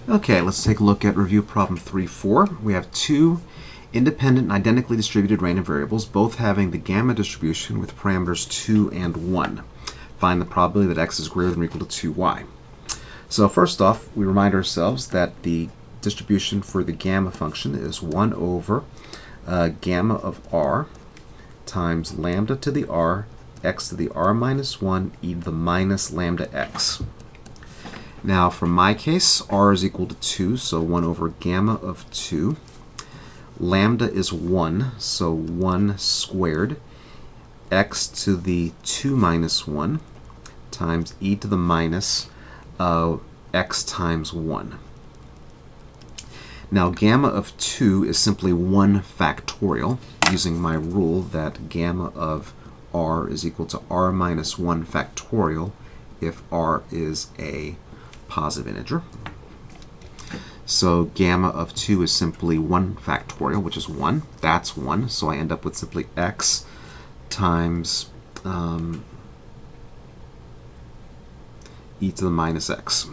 Okay, let's take a look at review problem 3.4. We have two independent and identically distributed random variables, both having the gamma distribution with parameters 2 and 1. Find the probability that x is greater than or equal to 2y. So first off, we remind ourselves that the distribution for the gamma function is 1 over gamma of r times lambda to the r, x to the r minus 1, e to the minus lambda x. Now for my case, r is equal to 2, so 1 over gamma of 2. Lambda is 1, so 1 squared. X to the 2 minus 1 times e to the minus x times 1. Now gamma of 2 is simply 1 factorial, using my rule that gamma of r is equal to r minus 1 factorial if r is a positive integer. So gamma of 2 is simply 1 factorial, which is 1. That's 1. So I end up with simply x times e to the minus x.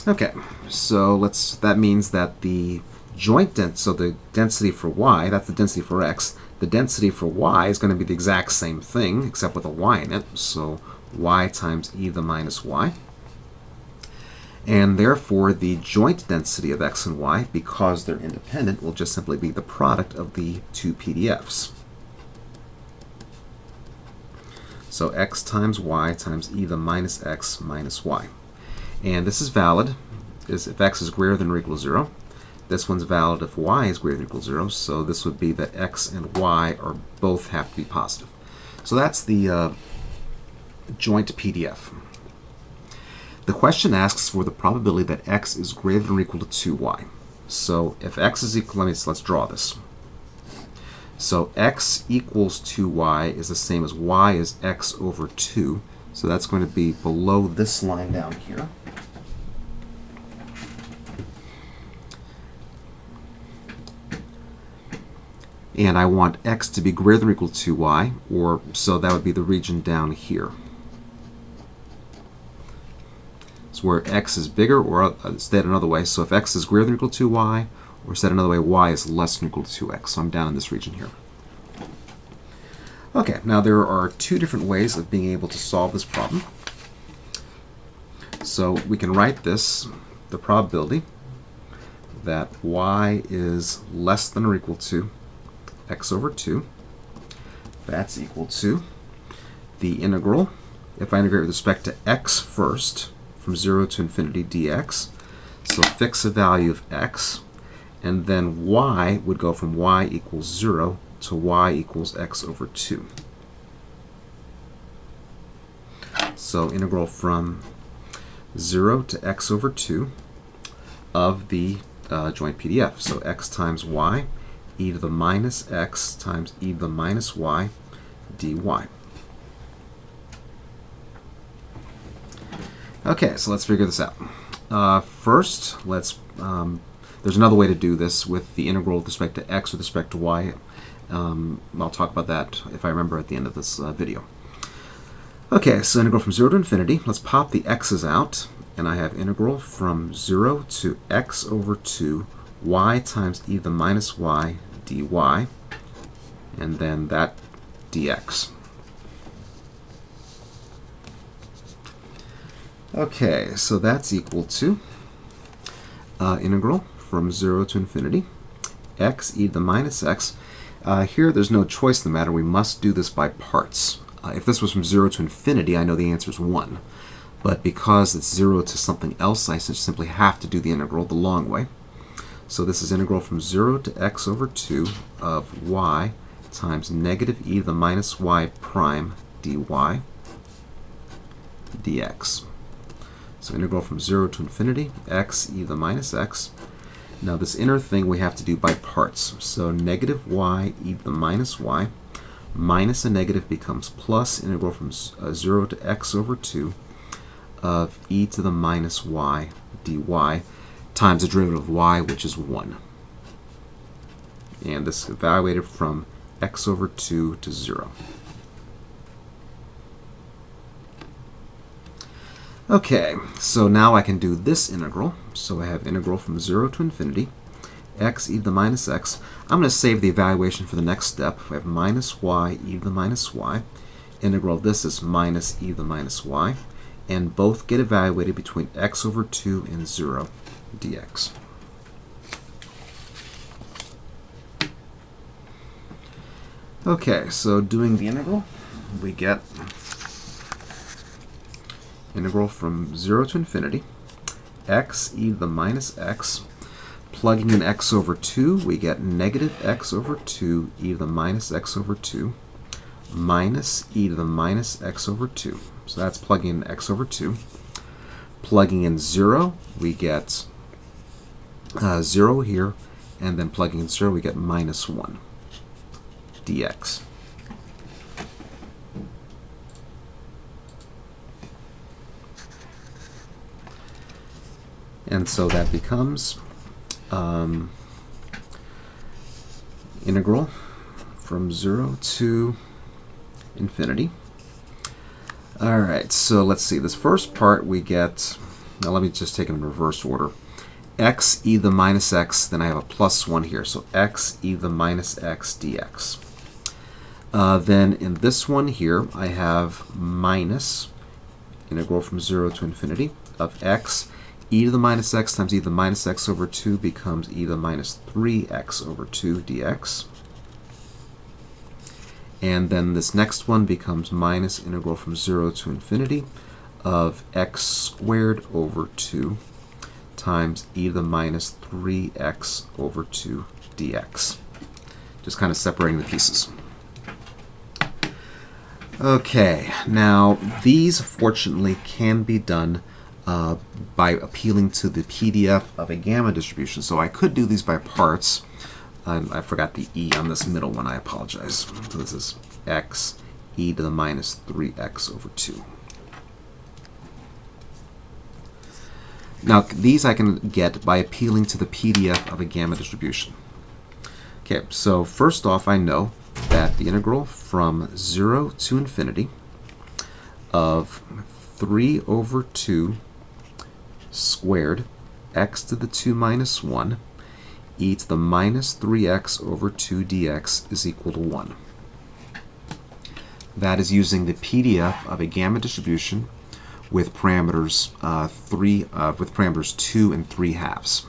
Okay, so that means that the so the density for y, that's the density for x. The density for y is going to be the exact same thing, except with a y in it. So y times e to the minus y. And therefore, the joint density of x and y, because they're independent, will just simply be the product of the two PDFs. So x times y times e to the minus x minus y. And this is valid if x is greater than or equal to 0. This one's valid if y is greater than or equal to 0, so this would be that x and y are both have to be positive. So that's the joint PDF. The question asks for the probability that x is greater than or equal to 2y. So if x is equal, let's draw this. So x equals 2y is the same as y is x over 2. So that's going to be below this line down here. And I want x to be greater than or equal to 2y, so that would be the region down here. So where x is bigger, or said another way, so if x is greater than or equal to 2y, or said another way, y is less than or equal to 2x. So I'm down in this region here. Okay, now there are two different ways of being able to solve this problem. So we can write this, the probability that y is less than or equal to x over 2. That's equal to the integral, if I integrate with respect to x first, from 0 to infinity dx. So fix a value of x, and then y would go from y equals 0 to y equals x over 2. So integral from 0 to x over 2 of the joint PDF. So x times y, e to the minus x times e to the minus y dy. Okay, so let's figure this out. First, there's another way to do this with the integral with respect to x with respect to y. I'll talk about that if I remember at the end of this video. Okay, so integral from 0 to infinity. Let's pop the x's out, and I have integral from 0 to x over 2 y times e to the minus y dy, and then that dx. Okay, so that's equal to integral from 0 to infinity x e to the minus x. Here there's no choice in the matter. We must do this by parts. If this was from 0 to infinity, I know the answer is 1. But because it's 0 to something else, I simply have to do the integral the long way. So this is integral from 0 to x over 2 of y times negative e to the minus y prime dy dx. So integral from 0 to infinity, x e to the minus x. Now this inner thing we have to do by parts. So negative y e to the minus y minus a negative becomes plus integral from 0 to x over 2 of e to the minus y dy times the derivative of y, which is 1. and this evaluated from x over 2 to 0. Okay, so now I can do this integral. So I have integral from 0 to infinity, x e to the minus x. I'm going to save the evaluation for the next step. I have minus y e to the minus y. Integral of this is minus e to the minus y. And both get evaluated between x over 2 and 0 dx. Okay, so doing the integral, we get integral from 0 to infinity, x e to the minus x. Plugging in x over 2, we get negative x over 2 e to the minus x over 2 minus e to the minus x over 2. So that's plugging in x over 2. Plugging in 0, we get 0 here, and then plugging in 0, we get minus 1 dx. And so that becomes integral from 0 to infinity. All right, so let's see. This first part we get, now let me just take it in reverse order. X e to the minus x, then I have a plus 1 here. So x e to the minus x dx. Then in this one here, I have minus integral from 0 to infinity of x. E to the minus x times e to the minus x over 2 becomes e to the minus 3x over 2 dx. And then this next one becomes minus integral from 0 to infinity of x squared over 2 times e to the minus 3x over 2 dx. Just kind of separating the pieces. Okay, now these fortunately can be done by appealing to the PDF of a gamma distribution. So I could do these by parts. I forgot the e on this middle one. I apologize. So this is x e to the minus 3x over 2. Now these I can get by appealing to the PDF of a gamma distribution. Okay, so first off, I know that the integral from 0 to infinity of 3 over 2 squared x to the 2 minus 1 e to the minus 3x over 2 dx is equal to 1. That is using the PDF of a gamma distribution with parameters 2 and 3 halves.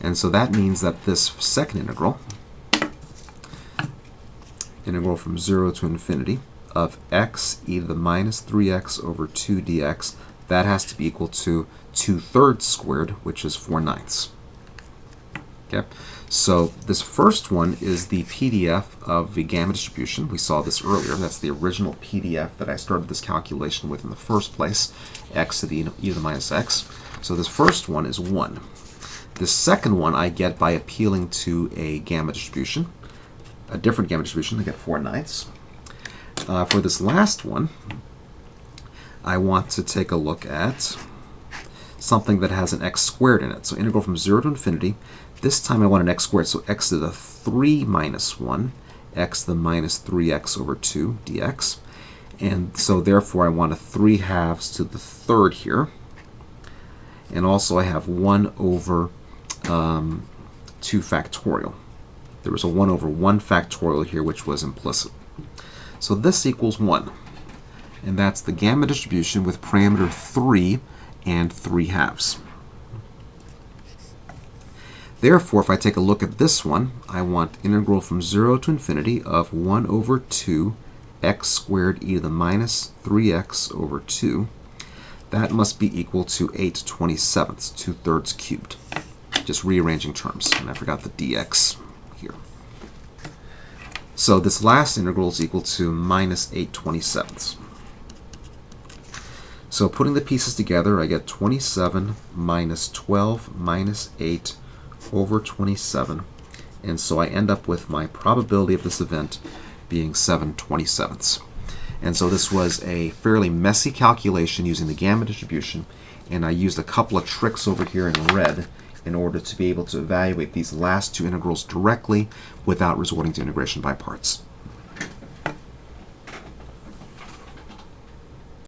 And so that means that this second integral from 0 to infinity of x e to the minus 3x over 2 dx, that has to be equal to 2/3 squared, which is 4/9. Okay, so this first one is the PDF of the gamma distribution. We saw this earlier. That's the original PDF that I started this calculation with in the first place, x to the e to the minus x. So this first one is 1. The second one I get by appealing to a gamma distribution, a different gamma distribution. I get 4/9. For this last one, I want to take a look at something that has an x squared in it. So integral from 0 to infinity. This time I want an x squared, so x to the 3 minus 1, x to the minus 3x over 2 dx. And so therefore I want a 3 halves to the third here. And also I have 1 over 2 factorial. There was a 1 over 1 factorial here, which was implicit. So this equals 1. And that's the gamma distribution with parameter 3 and 3 halves. Therefore, if I take a look at this one, I want integral from 0 to infinity of 1 over 2 x squared e to the minus 3x over 2. That must be equal to 8/27, 2/3 cubed. Just rearranging terms, and I forgot the dx here. So this last integral is equal to minus 8/27. So putting the pieces together, I get 27 minus 12 minus 8 over 27. And so I end up with my probability of this event being 7/27. And so this was a fairly messy calculation using the gamma distribution. And I used a couple of tricks over here in red in order to be able to evaluate these last two integrals directly without resorting to integration by parts.